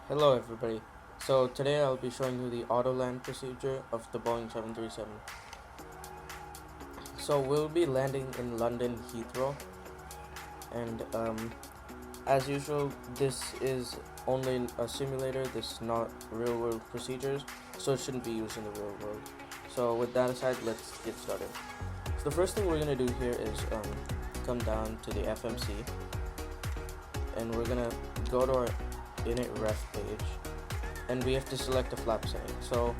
Hello everybody. So today I'll be showing you the Autoland procedure of the Boeing 737. So we'll be landing in London Heathrow, and as usual this is only a simulator, this is not real world procedures, so it shouldn't be used in the real world. So with that aside, let's get started. So the first thing we're going to do here is come down to the FMC, and we're going to go to our init ref page, and we have to select a flap setting. So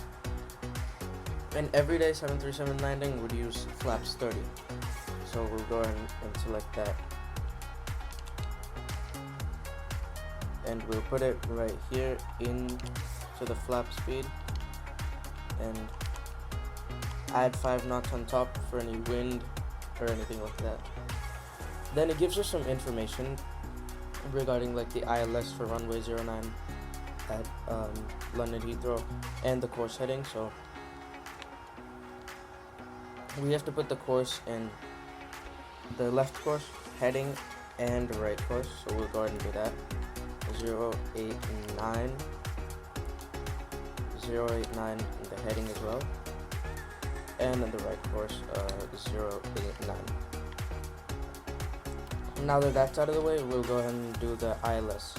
an everyday 737 landing would use flaps 30. So we'll go ahead and select that. And we'll put it right here into the flap speed and add 5 knots on top for any wind or anything like that. Then it gives us some information regarding like the ILS for runway 09 at London Heathrow and the course heading. So we have to put the course in the left course, heading, and right course. So we'll go ahead and do that. 089 in the heading as well, and in the right course 089. Now that that's out of the way, we'll go ahead and do the ILS.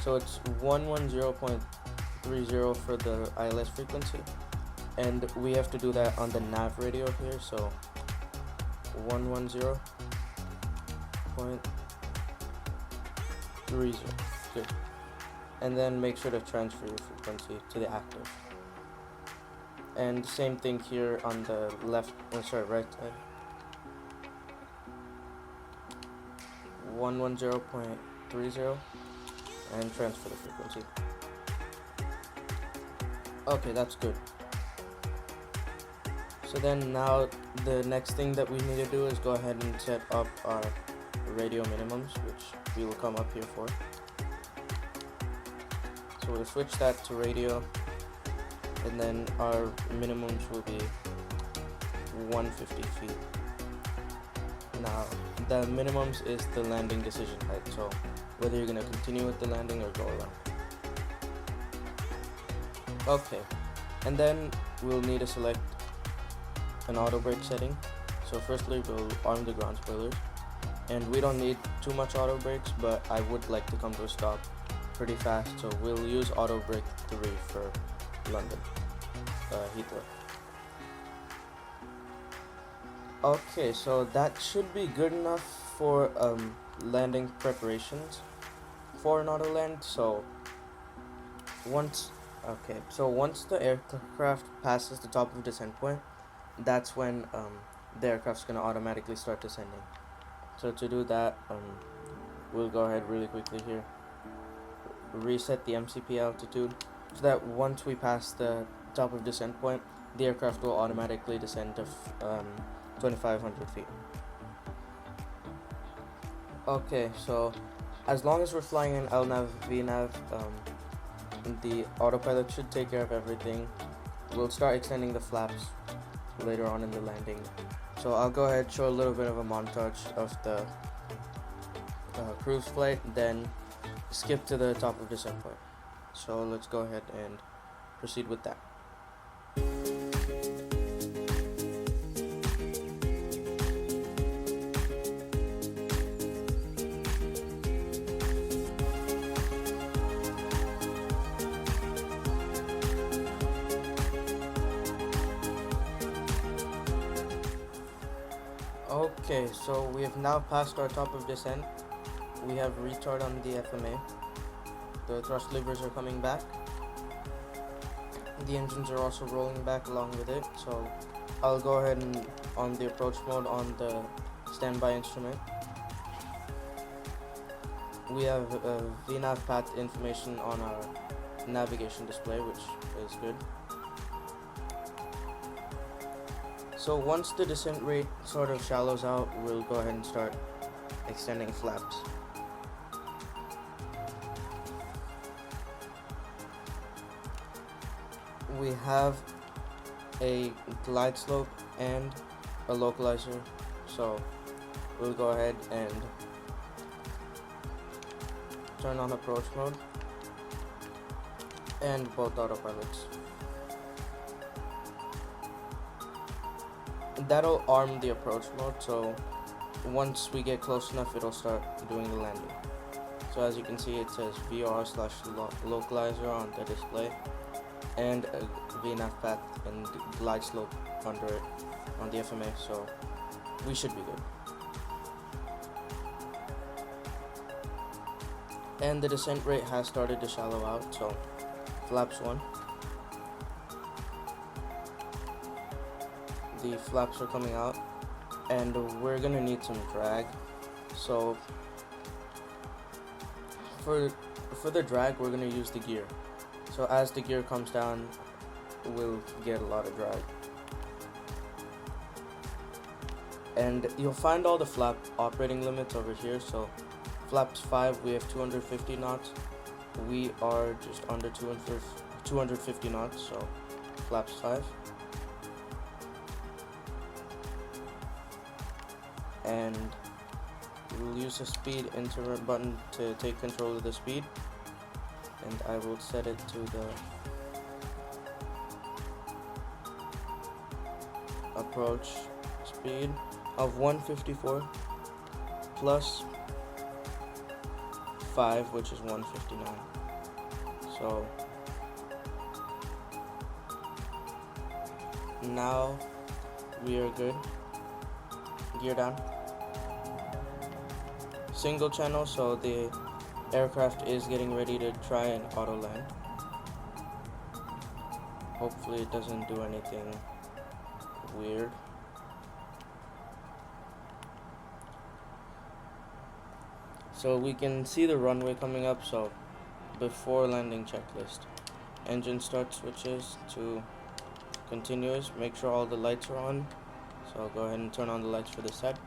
So it's 110.30 for the ILS frequency, and we have to do that on the nav radio here. So 110.30. Good. And then make sure to transfer your frequency to the active. And same thing here on the right side. 110.30 and transfer the frequency. Okay, that's good. So then now the next thing that we need to do is go ahead and set up our radio minimums, which we will come up here for. So we'll switch that to radio, and then our minimums will be 150 feet. Now the minimums is the landing decision height, so whether you're going to continue with the landing or go around. Okay, and then we'll need to select an auto brake setting. So firstly we'll arm the ground spoilers, and we don't need too much auto brakes, but I would like to come to a stop pretty fast, so we'll use auto brake 3 for London Heathrow. Okay, so that should be good enough for landing preparations for an Autoland. So once the aircraft passes the top of descent point, that's when the aircraft's gonna automatically start descending. So to do that, we'll go ahead really quickly here, reset the MCP altitude, so that once we pass the top of descent point, the aircraft will automatically descend to 2,500 feet. Okay, so as long as we're flying in LNAV, VNAV, the autopilot should take care of everything. We'll start extending the flaps later on in the landing. So I'll go ahead and show a little bit of a montage of the cruise flight, then skip to the top of descent point. So let's go ahead and proceed with that. Okay, so we have now passed our top of descent. We have retard on the FMA. The thrust levers are coming back. The engines are also rolling back along with it. So I'll go ahead and on the approach mode on the standby instrument. We have VNAV path information on our navigation display, which is good. So once the descent rate sort of shallows out, we'll go ahead and start extending flaps. We have a glide slope and a localizer, so we'll go ahead and turn on approach mode. and both autopilots. That'll arm the approach mode, so once we get close enough, it'll start doing the landing. So as you can see, it says VR/localizer on the display, and a VNAV path and glide slope under it on the FMA, so we should be good. And the descent rate has started to shallow out, so flaps 1. The flaps are coming out, and we're gonna need some drag. So for the drag, we're gonna use the gear. So as the gear comes down, we'll get a lot of drag. And you'll find all the flap operating limits over here. So flaps 5, we have 250 knots. We are just under 250 knots, so flaps 5. And we'll use the speed interrupt button to take control of the speed, and I will set it to the approach speed of 154 plus 5, which is 159. So now we are good. Gear down. Single channel, so the aircraft is getting ready to try an auto land. Hopefully it doesn't do anything weird. So we can see the runway coming up, so before landing checklist. Engine start switches to continuous, make sure all the lights are on. So I'll go ahead and turn on the lights for the set.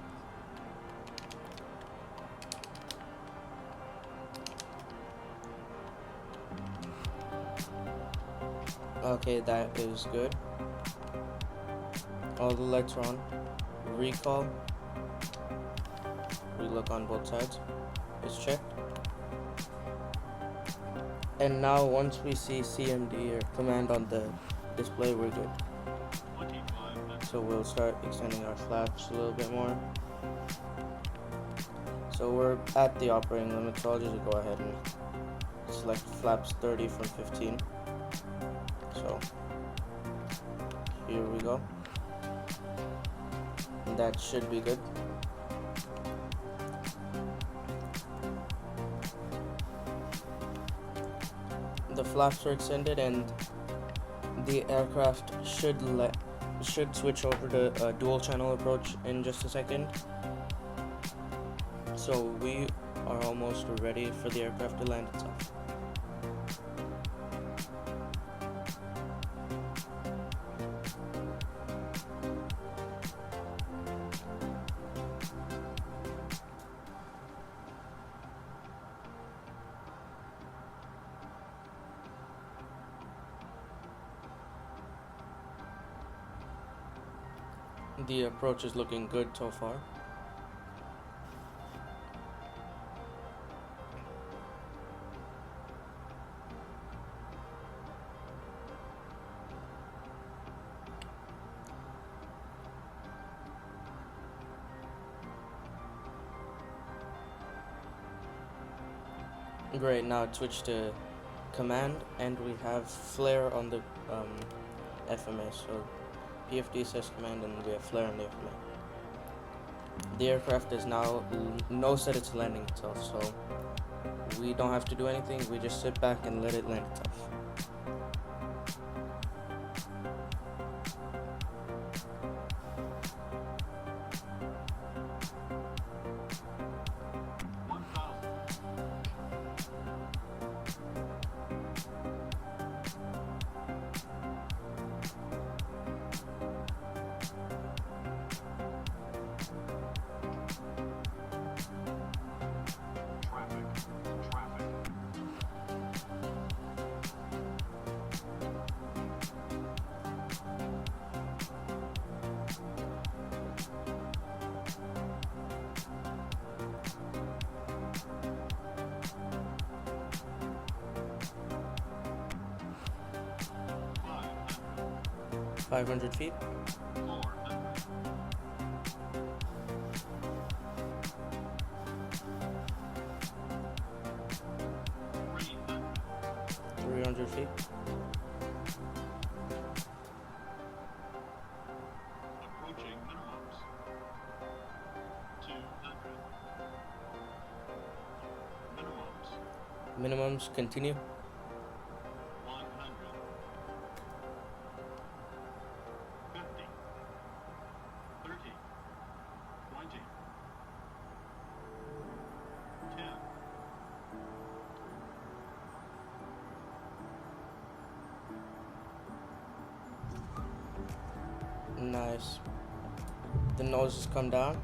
Okay, that is good. All the lights are on. Recall. We look on both sides. It's checked. And now once we see CMD or command on the display, we're good. So we'll start extending our flaps a little bit more. So we're at the operating limit, so I'll just go ahead and select flaps 30 from 15. So here we go. And that should be good. The flaps are extended, and the aircraft should switch over to a dual channel approach in just a second. So we are almost ready for the aircraft to land itself. The approach is looking good so far. Great, now it switched to command, and we have flare on the FMA. So PFD says command, and we have flare on the FMA. The aircraft is now knows that it's landing itself, so we don't have to do anything. We just sit back and let it land itself. 500 feet. 300 feet. Approaching minimums. 200. Minimums. Minimums, continue. 100. 50. 30. 20. 10. Nice. The noses come down.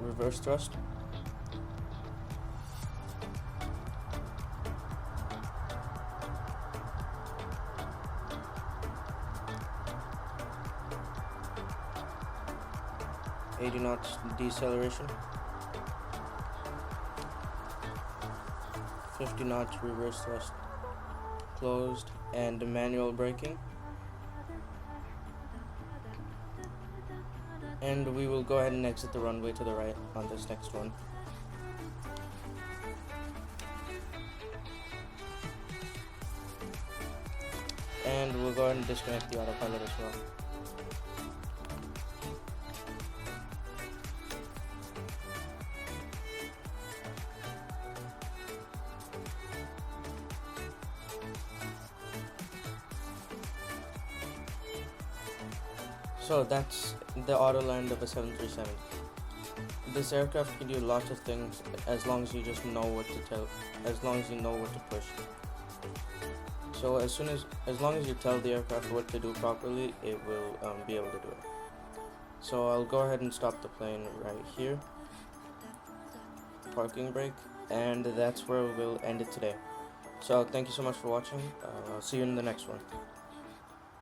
Reverse thrust. $80 knots deceleration. 50 knots reverse thrust. Closed and manual braking. And we will go ahead and exit the runway to the right on this next one. And we'll go ahead and disconnect the autopilot as well. So that's the Autoland of a 737. This aircraft can do lots of things as long as you just know what to tell, as long as you know what to push. So as long as you tell the aircraft what to do properly, it will be able to do it. So I'll go ahead and stop the plane right here. Parking brake, and that's where we'll end it today. So thank you so much for watching. I'll see you in the next one.